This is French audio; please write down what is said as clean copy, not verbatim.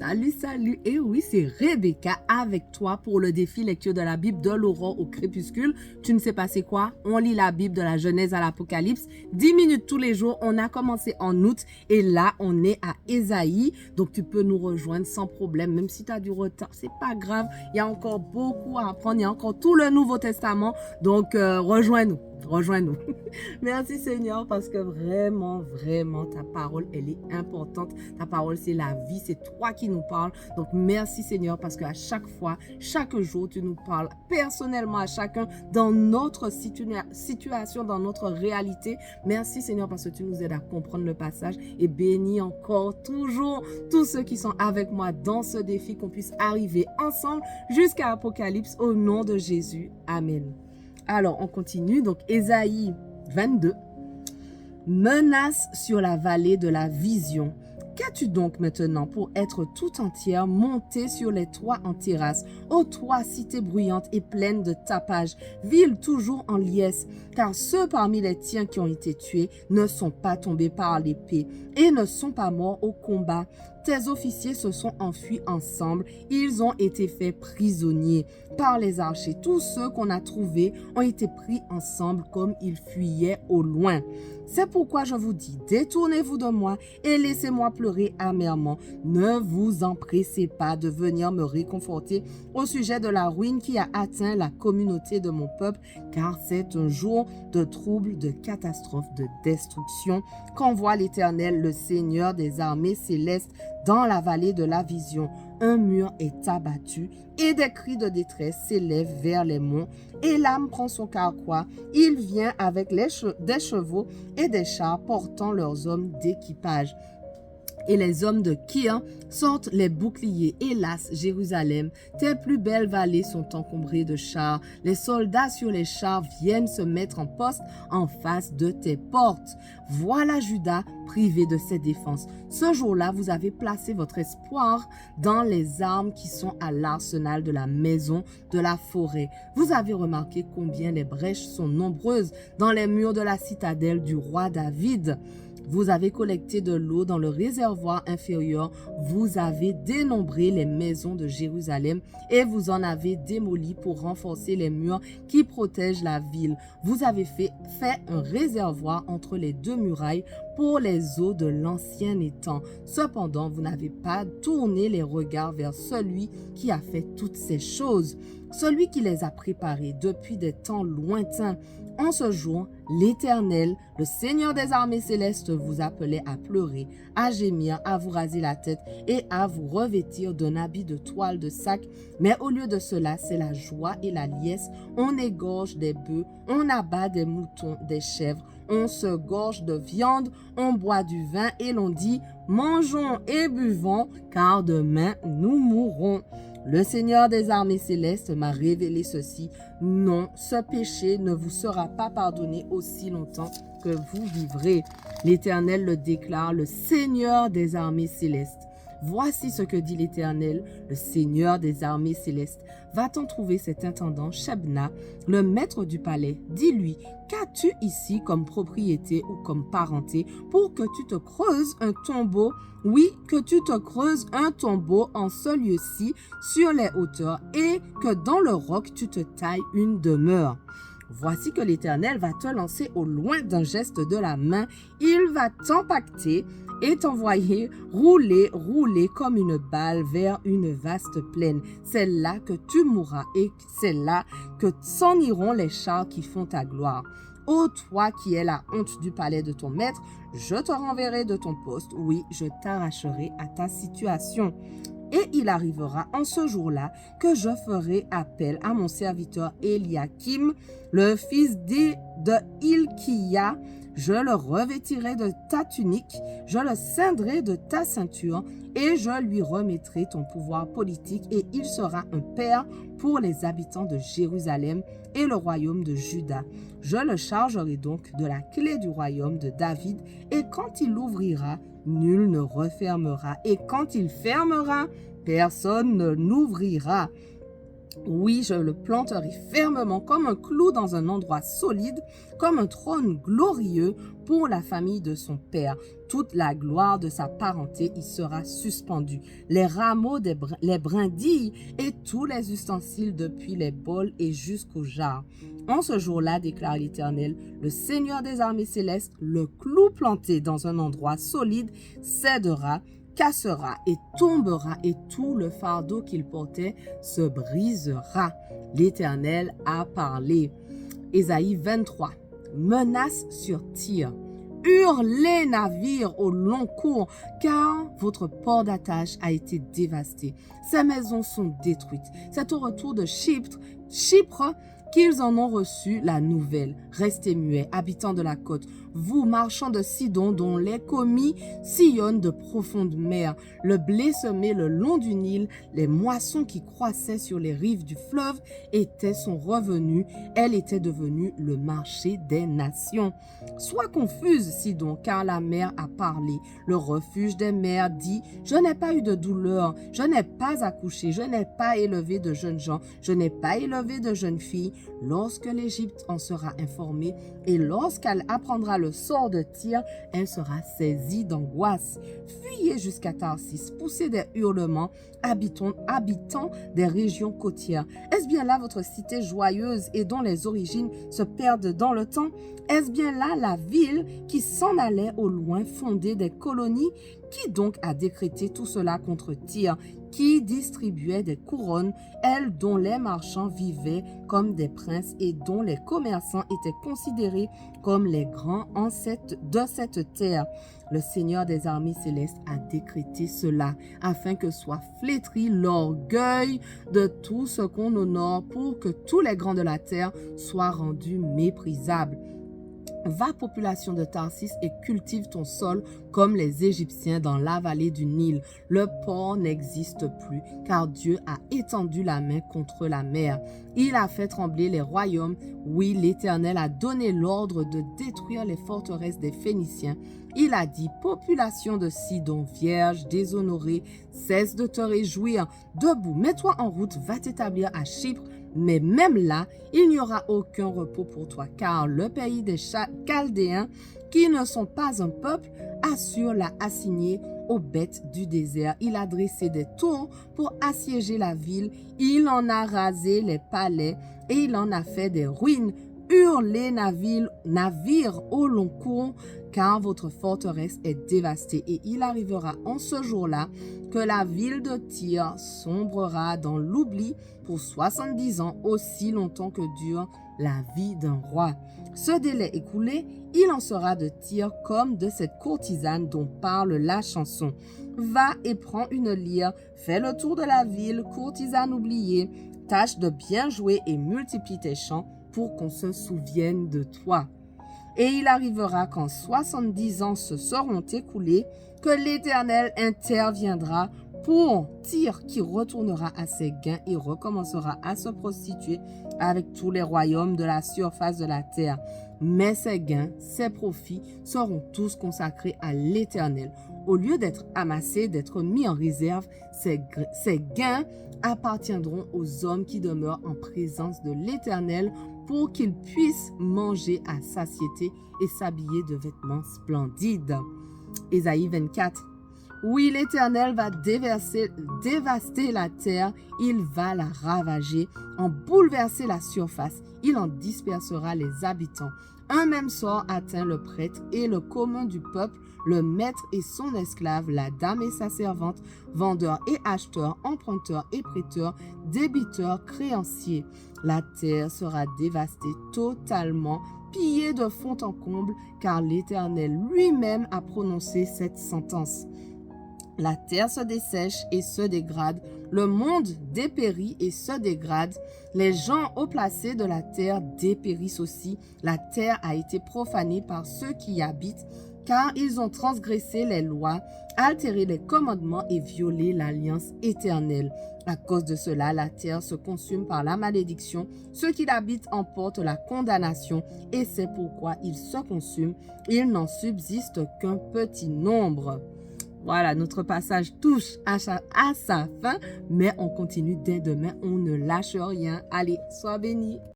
Salut, salut! Et oui, c'est Rebecca avec toi pour le défi lecture de la Bible de l'aurore au crépuscule. Tu ne sais pas c'est quoi? On lit la Bible de la Genèse à l'Apocalypse. 10 minutes tous les jours. On a commencé en août et là, on est à Ésaïe. Donc, tu peux nous rejoindre sans problème, même si tu as du retard. C'est pas grave. Il y a encore beaucoup à apprendre. Il y a encore tout le Nouveau Testament. Donc, rejoins-nous. Rejoins-nous. Merci Seigneur parce que vraiment, vraiment, ta parole, elle est importante. Ta parole, c'est la vie, c'est toi qui nous parles. Donc, merci Seigneur parce qu'à chaque fois, chaque jour, tu nous parles personnellement à chacun dans notre situation, dans notre réalité. Merci Seigneur parce que tu nous aides à comprendre le passage et bénis encore toujours tous ceux qui sont avec moi dans ce défi, qu'on puisse arriver ensemble jusqu'à Apocalypse au nom de Jésus. Amen. Alors, on continue. Donc, Ésaïe 22. Menace sur la vallée de la vision. Qu'as-tu donc maintenant pour être tout entière montée sur les toits en terrasse, ô toi, cité bruyante et pleine de tapage, ville toujours en liesse, car ceux parmi les tiens qui ont été tués ne sont pas tombés par l'épée et ne sont pas morts au combat. Tes officiers se sont enfuis ensemble, ils ont été faits prisonniers par les archers. Tous ceux qu'on a trouvés ont été pris ensemble comme ils fuyaient au loin. C'est pourquoi je vous dis, détournez-vous de moi et laissez-moi pleurer amèrement. Ne vous empressez pas de venir me réconforter au sujet de la ruine qui a atteint la communauté de mon peuple, car c'est un jour de trouble, de catastrophe, de destruction qu'envoie l'Éternel, le Seigneur des armées célestes, dans la vallée de la vision. Un mur est abattu et des cris de détresse s'élèvent vers les monts. Et l'âme prend son carquois. Il vient avec des chevaux et des chars portant leurs hommes d'équipage. Et les hommes de Kir sortent les boucliers. Hélas, Jérusalem, tes plus belles vallées sont encombrées de chars. Les soldats sur les chars viennent se mettre en poste en face de tes portes. Voilà Juda privé de ses défenses. Ce jour-là, vous avez placé votre espoir dans les armes qui sont à l'arsenal de la maison de la forêt. Vous avez remarqué combien les brèches sont nombreuses dans les murs de la citadelle du roi David. Vous avez collecté de l'eau dans le réservoir inférieur, vous avez dénombré les maisons de Jérusalem et vous en avez démoli pour renforcer les murs qui protègent la ville. Vous avez fait un réservoir entre les deux murailles pour les eaux de l'ancien étang. Cependant, vous n'avez pas tourné les regards vers celui qui a fait toutes ces choses, celui qui les a préparées depuis des temps lointains. En ce jour, l'Éternel, le Seigneur des armées célestes, vous appelait à pleurer, à gémir, à vous raser la tête et à vous revêtir d'un habit de toile de sac. Mais au lieu de cela, c'est la joie et la liesse. On égorge des bœufs, on abat des moutons, des chèvres, on se gorge de viande, on boit du vin et l'on dit « Mangeons et buvons, car demain nous mourrons ». Le Seigneur des armées célestes m'a révélé ceci. Non, ce péché ne vous sera pas pardonné aussi longtemps que vous vivrez. L'Éternel le déclare, le Seigneur des armées célestes. Voici ce que dit l'Éternel, le Seigneur des armées célestes. Va-t-on trouver cet intendant Shebna, le maître du palais? Dis-lui, qu'as-tu ici comme propriété ou comme parenté pour que tu te creuses un tombeau? Oui, que tu te creuses un tombeau en ce lieu-ci sur les hauteurs et que dans le roc tu te tailles une demeure. Voici que l'Éternel va te lancer au loin d'un geste de la main. Il va t'empacter et t'envoyer rouler comme une balle vers une vaste plaine. C'est là que tu mourras et c'est là que s'en iront les chars qui font ta gloire. Ô toi qui es la honte du palais de ton maître, je te renverrai de ton poste. Oui, je t'arracherai à ta situation. Et il arrivera en ce jour-là que je ferai appel à mon serviteur Eliakim, le fils de Hilkia. Je le revêtirai de ta tunique, je le ceindrai de ta ceinture et je lui remettrai ton pouvoir politique et il sera un père pour les habitants de Jérusalem et le royaume de Juda. Je le chargerai donc de la clé du royaume de David et quand il ouvrira, nul ne refermera et quand il fermera, personne ne l'ouvrira. Oui, je le planterai fermement comme un clou dans un endroit solide, comme un trône glorieux pour la famille de son père. Toute la gloire de sa parenté y sera suspendue. Les rameaux, les brindilles et tous les ustensiles depuis les bols et jusqu'aux jarres. En ce jour-là, déclare l'Éternel, le Seigneur des armées célestes, le clou planté dans un endroit solide cédera, cassera et tombera, et tout le fardeau qu'il portait se brisera. L'Éternel a parlé. Ésaïe 23. Menace sur Tyr. Hurlez navires au long cours, car votre port d'attache a été dévasté. Ses maisons sont détruites. C'est au retour de Chypre qu'ils en ont reçu la nouvelle. Restez muets, habitants de la côte, vous, marchands de Sidon, dont les commis sillonnent de profondes mers, le blé semé le long du Nil, les moissons qui croissaient sur les rives du fleuve étaient son revenu, elle était devenue le marché des nations. Sois confuse, Sidon, car la mer a parlé. Le refuge des mers dit, je n'ai pas eu de douleur, je n'ai pas accouché, je n'ai pas élevé de jeunes gens, je n'ai pas élevé de jeunes filles. Lorsque l'Égypte en sera informée et lorsqu'elle apprendra le sort de Tyr, elle sera saisie d'angoisse. Fuyez jusqu'à Tarsis, poussez des hurlements, habitants des régions côtières. Est-ce bien là votre cité joyeuse et dont les origines se perdent dans le temps? Est-ce bien là la ville qui s'en allait au loin fonder des colonies? Qui donc a décrété tout cela contre Tyr, qui distribuait des couronnes, elle dont les marchands vivaient comme des princes et dont les commerçants étaient considérés comme les grands de cette terre? Le Seigneur des armées célestes a décrété cela, afin que soit flétri l'orgueil de tout ce qu'on honore, pour que tous les grands de la terre soient rendus méprisables. Va, population de Tarsis, et cultive ton sol comme les Égyptiens dans la vallée du Nil. Le port n'existe plus, car Dieu a étendu la main contre la mer. Il a fait trembler les royaumes. Oui, l'Éternel a donné l'ordre de détruire les forteresses des Phéniciens. Il a dit, population de Sidon, vierge, déshonorée, cesse de te réjouir. Debout, mets-toi en route, va t'établir à Chypre. Mais même là, il n'y aura aucun repos pour toi, car le pays des Chaldéens, qui ne sont pas un peuple, Assur l'a assigné aux bêtes du désert. Il a dressé des tours pour assiéger la ville, il en a rasé les palais et il en a fait des ruines. Hurlez navires au long cours, car votre forteresse est dévastée. Et il arrivera en ce jour-là que la ville de Tyr sombrera dans l'oubli pour 70 ans, aussi longtemps que dure la vie d'un roi. Ce délai écoulé, il en sera de Tyr comme de cette courtisane dont parle la chanson. Va et prends une lyre, fais le tour de la ville, courtisane oubliée, tâche de bien jouer et multiplie tes chants pour qu'on se souvienne de toi. Et il arrivera quand 70 ans se seront écoulés, que l'Éternel interviendra pour Tyr, qui retournera à ses gains et recommencera à se prostituer avec tous les royaumes de la surface de la terre. Mais ses gains, ses profits seront tous consacrés à l'Éternel. Au lieu d'être amassés, d'être mis en réserve, ces gains appartiendront aux hommes qui demeurent en présence de l'Éternel pour qu'ils puissent manger à satiété et s'habiller de vêtements splendides. Ésaïe 24. Oui, l'Éternel va dévaster la terre, il va la ravager, en bouleverser la surface, il en dispersera les habitants. Un même sort atteint le prêtre et le commun du peuple, le maître et son esclave, la dame et sa servante, vendeur et acheteur, emprunteur et prêteur, débiteur, créancier. La terre sera dévastée totalement, pillée de fond en comble, car l'Éternel lui-même a prononcé cette sentence. La terre se dessèche et se dégrade, le monde dépérit et se dégrade, les gens haut placés de la terre dépérissent aussi. La terre a été profanée par ceux qui y habitent, car ils ont transgressé les lois, altéré les commandements et violé l'alliance éternelle. À cause de cela, la terre se consume par la malédiction, ceux qui l'habitent emportent la condamnation, et c'est pourquoi ils se consument, il n'en subsiste qu'un petit nombre. Voilà, notre passage touche à sa fin, mais on continue dès demain. On ne lâche rien. Allez, sois béni.